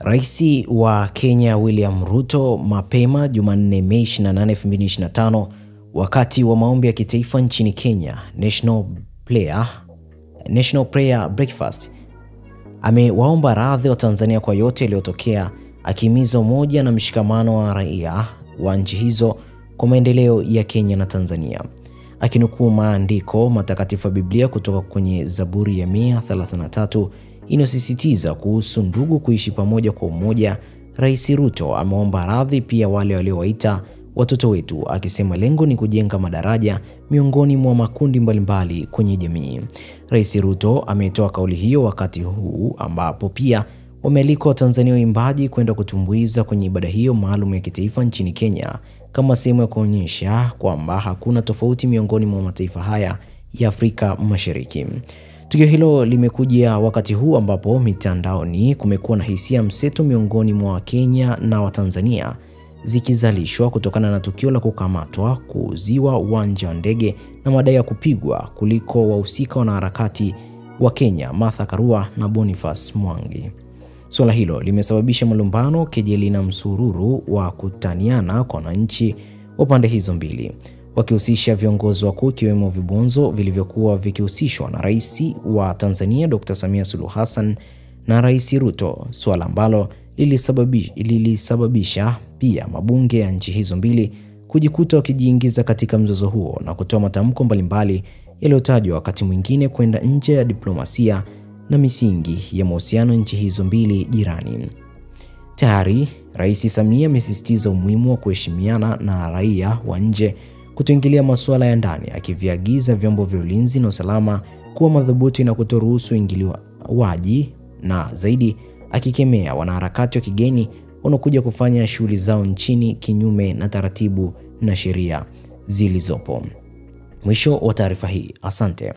Raisi wa Kenya William Ruto mapema Jumanne Mei 28, 2025 wakati wa maombi ya kitaifa nchini Kenya, National Prayer Breakfast, amewaomba radhi wa Tanzania kwa yote yaliyotokea, akihimiza umoja na mshikamano wa raia wa nchi hizo kwa maendeleo ya Kenya na Tanzania. Akinukuu maandiko matakatifu ya Biblia kutoka kwenye Zaburi ya 133 inayosisitiza kuhusu ndugu kuishi pamoja kwa umoja, Rais Ruto ameomba radhi pia wale waliowaita watoto wetu, akisema lengo ni kujenga madaraja miongoni mwa makundi mbalimbali kwenye jamii. Rais Ruto ametoa kauli hiyo wakati huu ambapo pia wamealikwa Watanzania waimbaji kwenda kutumbuiza kwenye ibada hiyo maalum ya kitaifa nchini Kenya kama sehemu ya kuonyesha kwamba hakuna tofauti miongoni mwa mataifa haya ya Afrika Mashariki. Tukio hilo limekuja wakati huu ambapo mitandaoni kumekuwa na hisia mseto miongoni mwa Wakenya na Watanzania zikizalishwa kutokana na tukio la kukamatwa, kuuziwa uwanja wa ndege na madai ya kupigwa kuliko wahusika wanaharakati wa Kenya Martha Karua na Boniface Mwangi. Swala hilo limesababisha malumbano, kejeli na msururu wa kutaniana kwa wananchi wa pande hizo mbili, wakihusisha viongozi wakuu ikiwemo vibonzo vilivyokuwa vikihusishwa na Rais wa Tanzania Dr. Samia Suluhu Hassan na Rais Ruto, swala ambalo lilisababisha pia mabunge ya nchi hizo mbili kujikuta wakijiingiza katika mzozo huo na kutoa matamko mbalimbali yaliyotajwa wakati mwingine kwenda nje ya diplomasia na misingi ya mahusiano nchi hizo mbili jirani. Tayari Rais Samia amesisitiza umuhimu wa kuheshimiana na raia wa nje, kutoingilia masuala ya ndani, akiviagiza vyombo vya ulinzi na usalama kuwa madhubuti na kutoruhusu ingiliwaji, na zaidi akikemea wanaharakati wa kigeni wanaokuja kufanya shughuli zao nchini kinyume na taratibu na sheria zilizopo. Mwisho wa taarifa hii. Asante.